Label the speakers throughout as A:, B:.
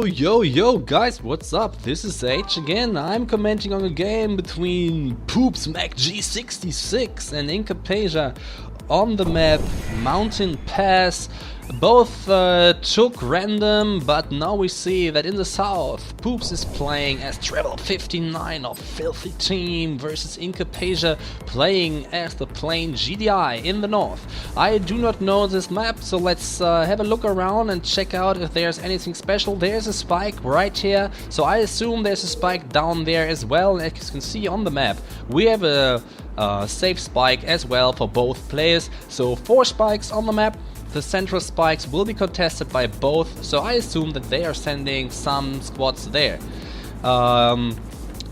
A: Yo guys, what's up? This is H again. I'm commenting on a game between poopsMcGee66 and incapaisa on the map Mountain Pass. Both took random, but now we see that in the south, Poops is playing as T59 of Filthy Team versus incapaisa playing as the plain GDI in the north. I do not know this map, so let's have a look around and check out if there's anything special. There's a spike right here, so I assume there's a spike down there as well. As you can see on the map, we have a safe spike as well for both players, so 4 spikes on the map. The central spikes will be contested by both, so I assume that they are sending some squads there.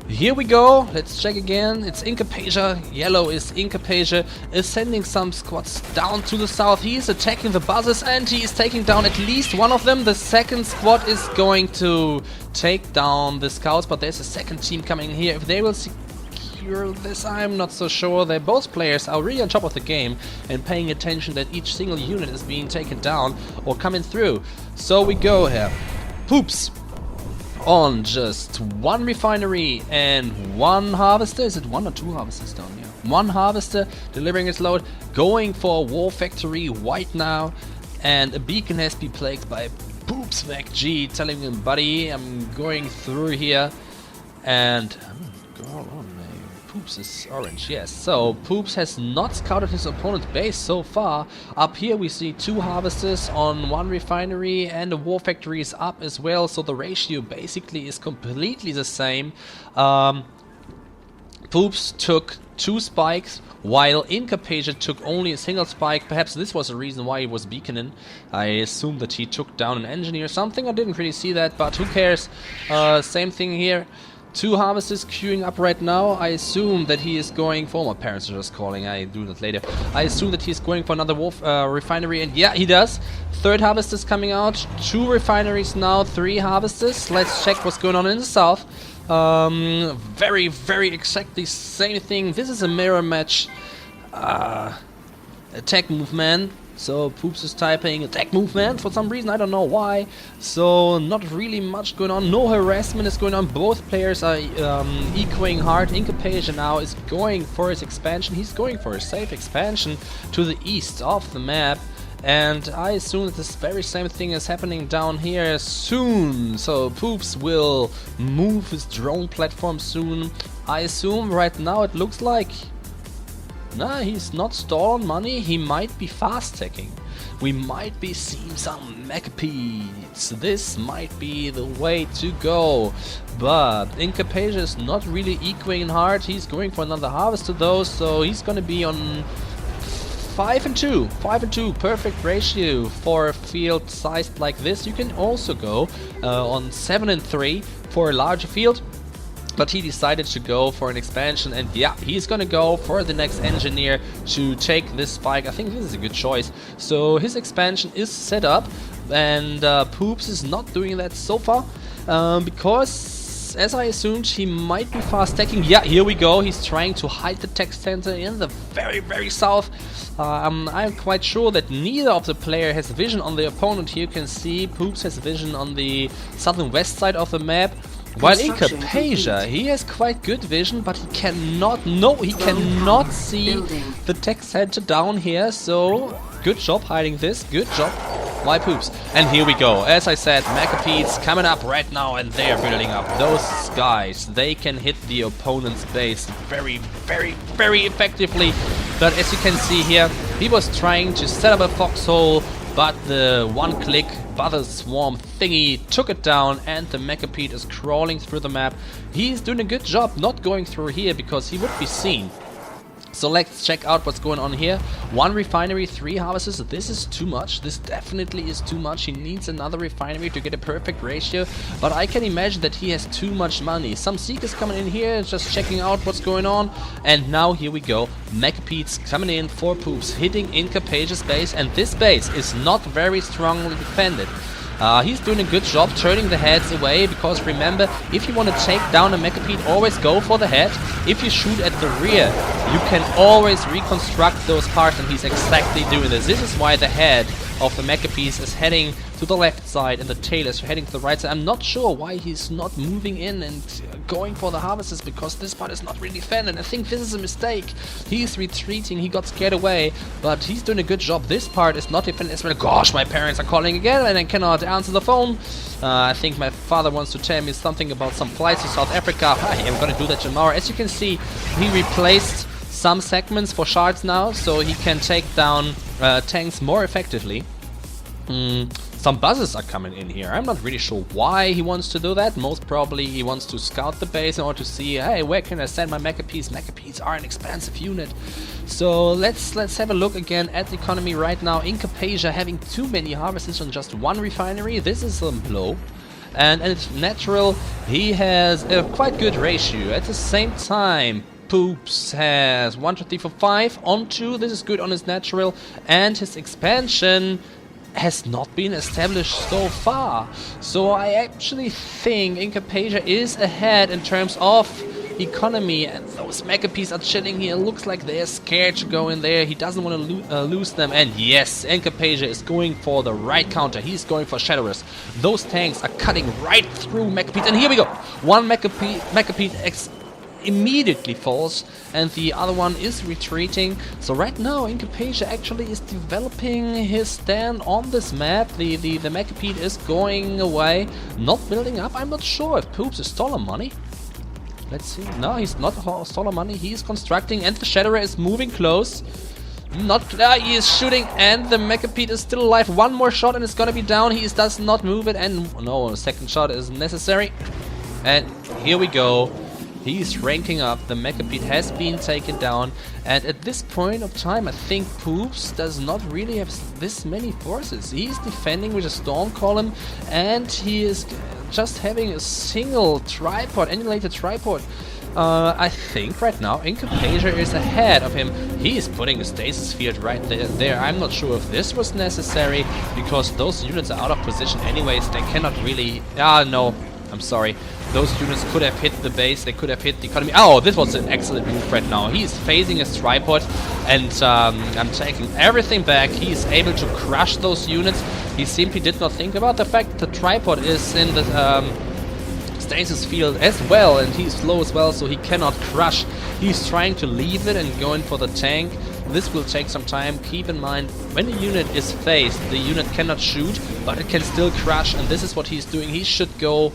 A: Here we go, let's check again. It's incapaisa, yellow is incapaisa, is sending some squads down to the south. He is attacking the buzzers and he is taking down at least one of them. The second squad is going to take down the scouts, but there's a second team coming in here. If they will secure this, I'm not so sure. They both players are really on top of the game and paying attention that each single unit is being taken down or coming through. So we go here. Poops on just 1 refinery and 1 harvester. Is it 1 or 2 harvesters down here? 1 harvester delivering its load, going for a war factory right now, and a beacon has been plagued by poopsMcGee telling him, buddy, I'm going through here, and go on. Poops is orange, yes. So Poops has not scouted his opponent's base so far. Up here we see 2 harvesters on 1 refinery and a war factory is up as well, so the ratio basically is completely the same. Poops took 2 spikes while incapaisa took only a single spike. Perhaps this was the reason why he was beaconing. I assume that he took down an engineer or something. I didn't really see that, but who cares. Same thing here. 2 harvesters queuing up right now. I assume that he is going for... My parents are just calling, I do that later. I assume that he's going for another refinery, and yeah, he does. 3rd harvester's coming out. 2 refineries now, 3 harvesters. Let's check what's going on in the south. Very exactly same thing. This is a mirror match. Attack movement. So Poops is typing attack movement for some reason, I don't know why. So not really much going on, no harassment is going on. Both players are ecoing hard. incapaisa now is going for his expansion. He's going for a safe expansion to the east of the map. And I assume that this very same thing is happening down here soon. So Poops will move his drone platform soon. I assume right now it looks like... Nah, he's not stalled on money, he might be fast-tacking. We might be seeing some megapeats. This might be the way to go. But incapaisa is not really ecoing hard. He's going for another harvester though, so he's gonna be on 5 and 2. 5 and 2, perfect ratio for a field sized like this. You can also go on 7 and 3 for a larger field. But he decided to go for an expansion, and yeah, he's gonna go for the next engineer to take this spike. I think this is a good choice. So his expansion is set up, and Poops is not doing that so far because, as I assumed, he might be fast stacking. Yeah, here we go. He's trying to hide the tech center in the very south. I'm quite sure that neither of the player has vision on the opponent. Here you can see Poops has vision on the southern west side of the map. While incapaisa, he has quite good vision, but he cannot see the tech center down here, so good job hiding this, good job. Why Poops? And here we go. As I said, megapeats coming up right now, and they are building up. Those guys, they can hit the opponent's base very effectively. But as you can see here, he was trying to set up a foxhole, but the one-click bother swarm thingy took it down, and the megapede is crawling through the map. He's doing a good job not going through here because he would be seen. So let's check out what's going on here. 1 refinery, 3 harvesters. This is too much. This definitely is too much. He needs another refinery to get a perfect ratio. But I can imagine that he has too much money. Some seekers coming in here, just checking out what's going on. And now here we go. Megapeats coming in for Poops, hitting incapaisa's base. And this base is not very strongly defended. He's doing a good job turning the heads away, because remember, if you want to take down a megapede, always go for the head. If you shoot at the rear, you can always reconstruct those parts, and he's exactly doing this. This is why the head of the Mecha piece is heading to the left side and the tail is heading to the right side. I'm not sure why he's not moving in and going for the harvesters, because this part is not really defended. I think this is a mistake. He's retreating, he got scared away, but he's doing a good job. This part is not defended as well. Gosh, my parents are calling again and I cannot answer the phone. I think my father wants to tell me something about some flights to South Africa. I'm gonna do that tomorrow. As you can see, he replaced some segments for shards now, so he can take down tanks more effectively. Some buzzes are coming in here. I'm not really sure why he wants to do that. Most probably he wants to scout the base in order to see, hey, where can I send my Mecha piece? Mecha piece are an expensive unit. So let's have a look again at the economy right now. Incapaisa having too many harvesters on just one refinery. This is a blow. And it's natural, he has a quite good ratio. At the same time, Poops has 1, 2, 3, 4, 5 on 2. This is good on his natural, and his expansion has not been established so far. So I actually think Incapaisa is ahead in terms of economy, and those Mecha pieces are chilling here. Looks like they're scared to go in there. He doesn't want to lose them, and yes, Incapaisa is going for the right counter. He's going for Shadowers. Those tanks are cutting right through Mecha piece, and here we go. One Mecha piece immediately falls, and the other one is retreating. So right now Incapaisa actually is developing his stand on this map. The Mechapede is going away, not building up. I'm not sure if Poops is stolen money. Let's see. No, he's not stolen money. He's constructing, and the Shadower is moving close. Not he is shooting, and the Mechapede is still alive. One more shot and it's gonna be down. He does not move it, and no, a second shot is necessary. And here we go. He's ranking up, the Mechapede has been taken down, and at this point of time I think Poops does not really have this many forces. He's defending with a Storm Column, and he is just having a single tripod, emulated tripod. I think right now Incapaisa is ahead of him. He is putting a stasis field right there. I'm not sure if this was necessary, because those units are out of position anyways. They cannot really... no, I'm sorry. Those units could have hit the base, they could have hit the economy. Oh, this was an excellent move right now. He's phasing his tripod, and I'm taking everything back. He's able to crush those units. He simply did not think about the fact that the tripod is in the stasis field as well, and he's slow as well, so he cannot crush. He's trying to leave it and going for the tank. This will take some time. Keep in mind, when the unit is phased, the unit cannot shoot, but it can still crush, and this is what he's doing. He should go...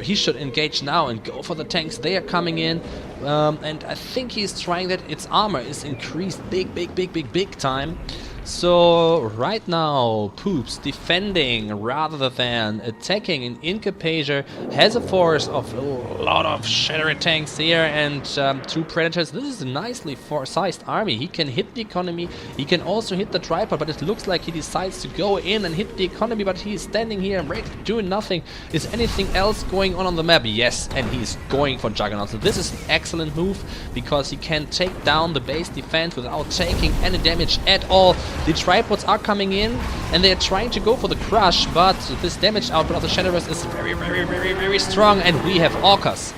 A: he should engage now and go for the tanks. They are coming in, and I think he's trying that. Its armor is increased big time. So right now Poops defending rather than attacking, and Incapaisa has a force of a lot of Shadow tanks here and 2 Predators. This is a nicely sized army. He can hit the economy, he can also hit the tripod, but it looks like he decides to go in and hit the economy, but he's standing here and doing nothing. Is anything else going on the map? Yes, and he's going for Juggernaut. So this is an excellent move, because he can take down the base defense without taking any damage at all. The tripods are coming in, and they are trying to go for the crush, but this damage output of the Shadowers is very strong, and we have Orcas.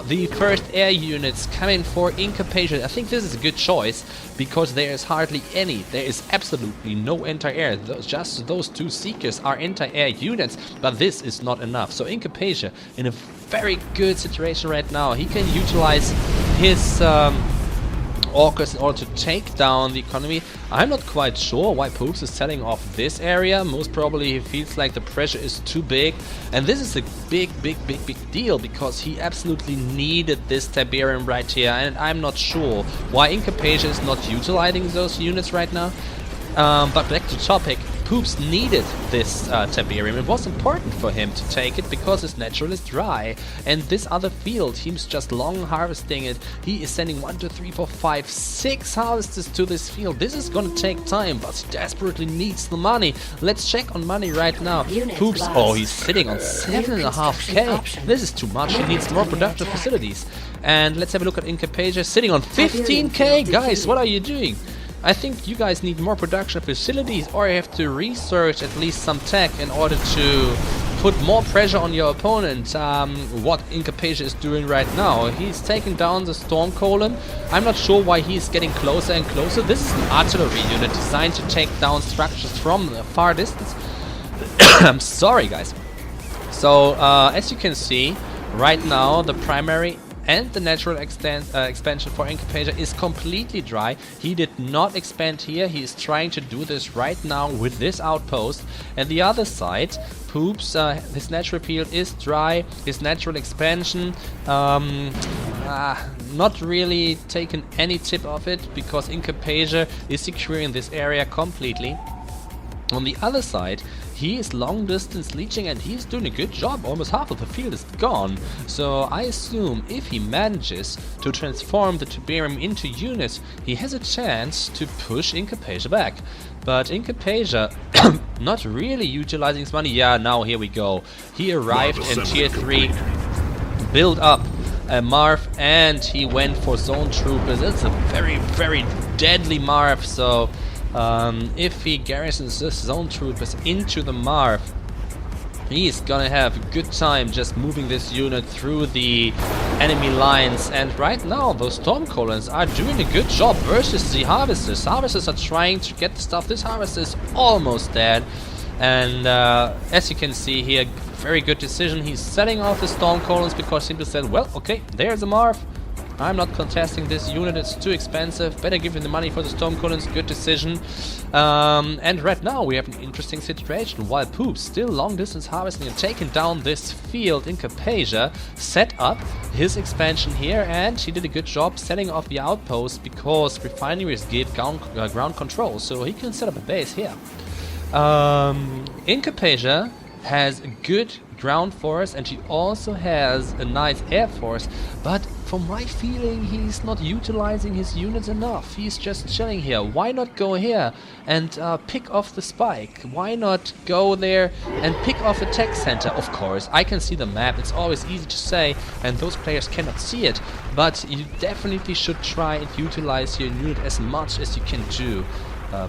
A: The first air units coming for Incapaisa. I think this is a good choice, because there is hardly any. There is absolutely no anti-air. Just those 2 Seekers are anti-air units, but this is not enough. So Incapaisa in a very good situation right now. He can utilize his Orcas in order to take down the economy. I'm not quite sure why Poops is selling off this area. Most probably he feels like the pressure is too big, and this is a big deal, because he absolutely needed this Tiberium right here, and I'm not sure why Incapaisa is not utilizing those units right now. But back to topic, Poops needed this Tiberium. It was important for him to take it, because his natural is dry, and this other field, he's just long harvesting it. He is sending 1, 2, 3, 4, 5, 6 harvesters to this field. This is gonna take time, but he desperately needs the money. Let's check on money right now. Poops, oh, he's sitting on 7.5k. This is too much. He needs more productive facilities. And let's have a look at Incapaisa, sitting on 15k. Guys, what are you doing? I think you guys need more production facilities, or you have to research at least some tech in order to put more pressure on your opponent. What incapaisa is doing right now. He's taking down the storm column. I'm not sure why he's getting closer and closer. This is an artillery unit designed to take down structures from a far distance. I'm sorry, guys. So, as you can see, right now the primary and the natural expansion for incapaisa is completely dry. He did not expand here. He is trying to do this right now with this outpost. And the other side, Poops, his natural peel is dry. His natural expansion, not really taken any tip of it because incapaisa is securing this area completely. On the other side, he is long distance leeching and he's doing a good job. Almost half of the field is gone. So I assume if he manages to transform the Tiberium into units, he has a chance to push incapaisa back. But incapaisa not really utilizing his money. Yeah, now here we go. He arrived in tier 3, built up a Marv, and he went for zone troopers. It's a very, very deadly Marv. So if he garrisons this zone troopers into the Marv, he's gonna have a good time just moving this unit through the enemy lines. And right now those storm colons are doing a good job versus the harvesters. Harvesters are trying to get the stuff. This harvester is almost dead. And as you can see here, very good decision. He's selling off the storm colons because he said, well, okay, there's a Marv. I'm not contesting this unit, it's too expensive, better give him the money for the storm colons, good decision. And right now we have an interesting situation. While Poops still long distance harvesting and taking down this field, incapaisa set up his expansion here, and he did a good job setting off the outpost because refineries give ground control, so he can set up a base here. Incapaisa has a good ground force and he also has a nice air force, but from my feeling he's not utilizing his units enough. He's just chilling here. Why not go here and pick off the spike? Why not go there and pick off a tech center? Of course, I can see the map, it's always easy to say and those players cannot see it, but you definitely should try and utilize your unit as much as you can do.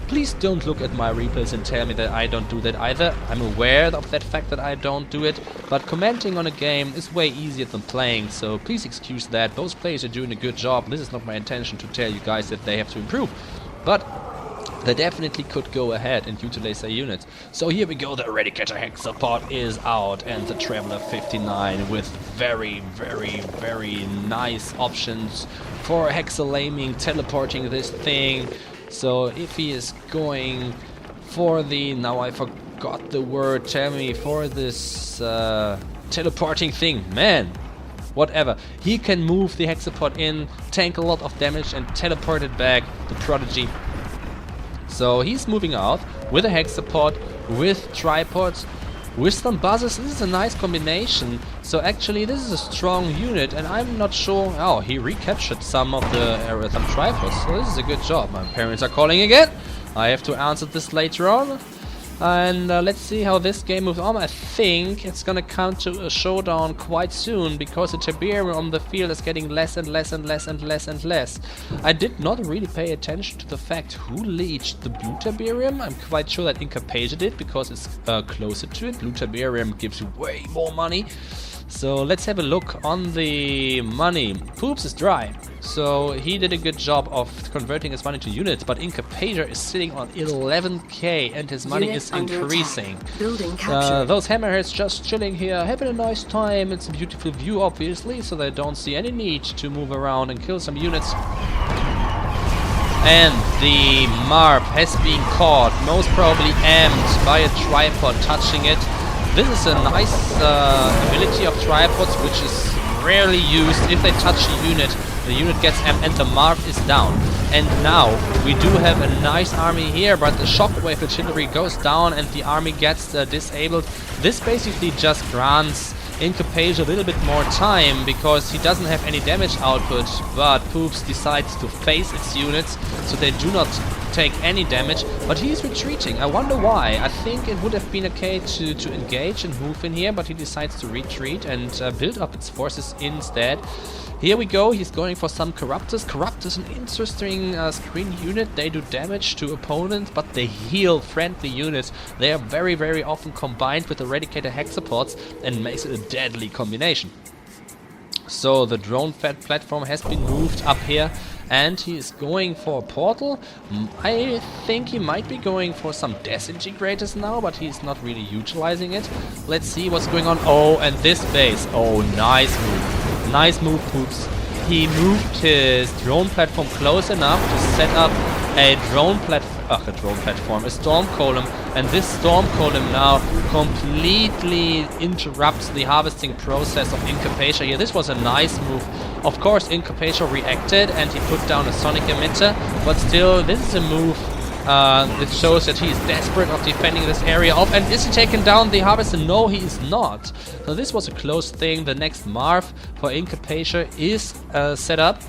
A: Please don't look at my replays and tell me that I don't do that either. I'm aware of that fact that I don't do it, but commenting on a game is way easier than playing, so please excuse that. Those players are doing a good job. This is not my intention to tell you guys that they have to improve, but they definitely could go ahead and utilize their units. So here we go, the Eradicator Hexapod is out and the Traveler 59 with very, very, very nice options for hexalaming, teleporting this thing. So if he is going for the, now I forgot the word, tell me, for this teleporting thing, man, whatever, he can move the hexapod in, tank a lot of damage and teleport it back, the Prodigy. So he's moving out with a hexapod, with tripods, with some buzzers. This is a nice combination. So actually this is a strong unit and I'm not sure. Oh, he recaptured some of the some tripods. So this is a good job. My parents are calling again. I have to answer this later on. And let's see how this game moves on. I think it's gonna come to a showdown quite soon because the Tiberium on the field is getting less and less and less and less and less. I did not really pay attention to the fact who leached the blue Tiberium. I'm quite sure that incapaisa did because it's closer to it. Blue Tiberium gives you way more money. So let's have a look on the money. Poops is dry, so he did a good job of converting his money to units, but incapaisa is sitting on 11k and his money is increasing. Those hammerheads just chilling here, having a nice time. It's a beautiful view obviously, so they don't see any need to move around and kill some units. And the Marv has been caught, most probably aimed by a tripod touching it. This is a nice ability of tripods, which is rarely used. If they touch a unit, the unit gets and the Marv is down. And now we do have a nice army here, but the shockwave artillery goes down and the army gets disabled. This basically just grants incapaisa a little bit more time because he doesn't have any damage output, but Poops decides to face its units so they do not take any damage, but he's retreating. I wonder why. I think it would have been okay to engage and move in here, but he decides to retreat and build up its forces instead. Here we go, he's going for some Corruptors. Corruptors, an interesting Scrin unit. They do damage to opponents, but they heal friendly units. They are very, very often combined with Eradicator Hexapods and makes it a deadly combination. So the drone platform has been moved up here, and he is going for a portal. I think he might be going for some disintegrators now, but he's not really utilizing it. Let's see what's going on. Oh, and this base. Oh, nice move. Nice move, Poops. He moved his drone platform close enough to set up a drone platform, a storm column, and this storm column now completely interrupts the harvesting process of Incapaisa here. This was a nice move. Of course, Incapaisa reacted and he put down a sonic emitter, but still, this is a move that shows that he is desperate of defending this area off. And is he taking down the harvester? No, he is not. So this was a close thing. The next Marv for Incapaisa is set up.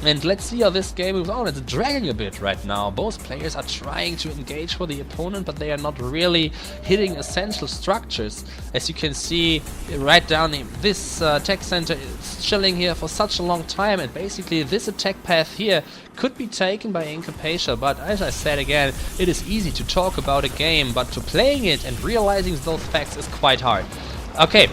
A: And let's see how this game moves on. It's dragging a bit right now. Both players are trying to engage for the opponent, but they are not really hitting essential structures. As you can see right down here, this tech center is chilling here for such a long time, and basically this attack path here could be taken by Incapaisa, but as I said again, it is easy to talk about a game, but to playing it and realizing those facts is quite hard. Okay.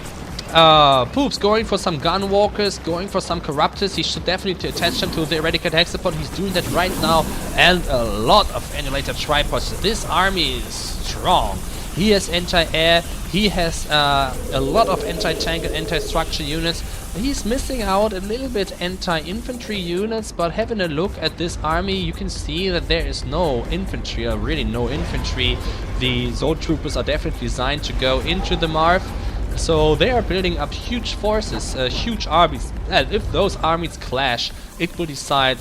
A: Poops going for some Gunwalkers, going for some Corruptors. He should definitely attach them to the Eradicator Hexapod. He's doing that right now, and a lot of Annulator Tripods. This army is strong. He has anti-air, he has a lot of anti-tank and anti-structure units. He's missing out a little bit anti-infantry units, but having a look at this army, you can see that there is no infantry, or really no infantry. The Zone Troopers are definitely designed to go into the Marv. So they are building up huge forces, huge armies, and if those armies clash, it will decide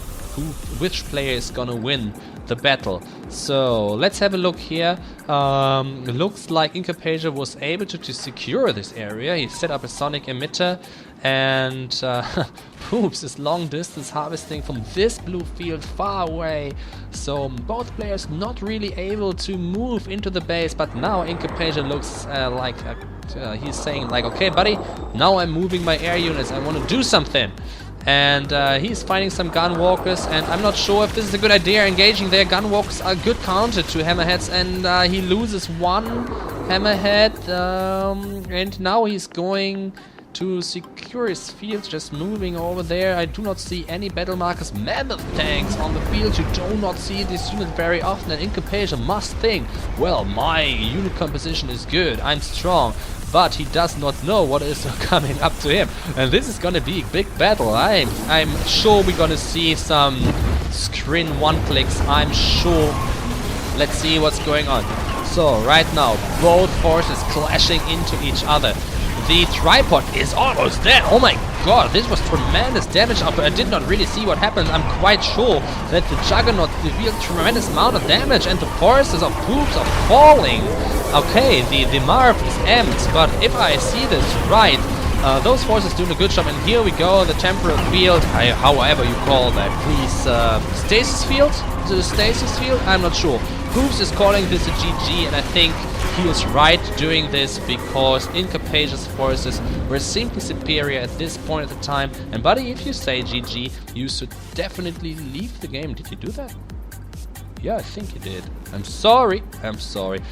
A: which player is gonna win the battle. So let's have a look here. Looks like Incapaisa was able to secure this area. He set up a sonic emitter, and Poops is long distance harvesting from this blue field far away. So both players not really able to move into the base, but now Incapaisa looks like he's saying like, okay buddy, now I'm moving my air units, I want to do something. And he's fighting some Gunwalkers, and I'm not sure if this is a good idea. Engaging their Gunwalkers are good counter to Hammerheads, and he loses one Hammerhead, and now he's going to secure his field, just moving over there. I do not see any battle markers, mammoth tanks on the field. You do not see this unit very often, and Incapaisa must think, well, my unit composition is good, I'm strong. But he does not know what is coming up to him, and this is gonna be a big battle. I'm sure we're gonna see some Scrin one-clicks, I'm sure. Let's see what's going on. So right now, both forces clashing into each other. The tripod is almost dead. Oh my god, this was tremendous damage output. I did not really see what happened. I'm quite sure that the Juggernaut revealed tremendous amount of damage, and the forces of Poops are falling. Okay, the Marv is amped, but if I see this right, those forces doing a good job. And here we go, the temporal field, however you call that, please, stasis field? The stasis field? I'm not sure. Poops is calling this a GG, and I think he is right doing this because Incapaisa's forces were simply superior at this point at the time. And buddy, if you say GG, you should definitely leave the game. Did you do that? Yeah, I think you did. I'm sorry. I'm still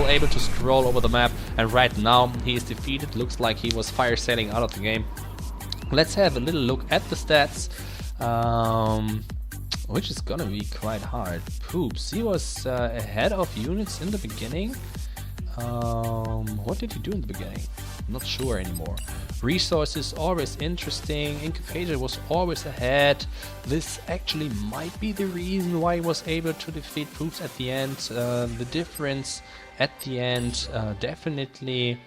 A: able to scroll over the map, and right now he is defeated. Looks like he was fire sailing out of the game. Let's have a little look at the stats. Which is gonna be quite hard. Poops, he was ahead of units in the beginning. What did he do in the beginning? I'm not sure anymore. Resources, always interesting. Incapaisa was always ahead. This actually might be the reason why he was able to defeat Poops at the end. The difference at the end, definitely...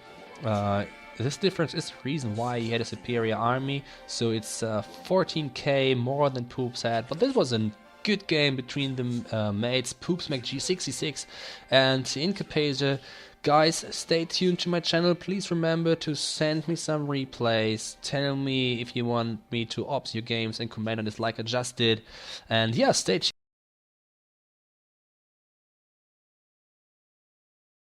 A: this difference is the reason why he had a superior army, so it's 14k more than Poops had. But this was a good game between the mates, poopsMcGee66 and Incapaisa. Guys, stay tuned to my channel. Please remember to send me some replays. Tell me if you want me to ops your games and comment on this like I just did. And yeah, stay tuned.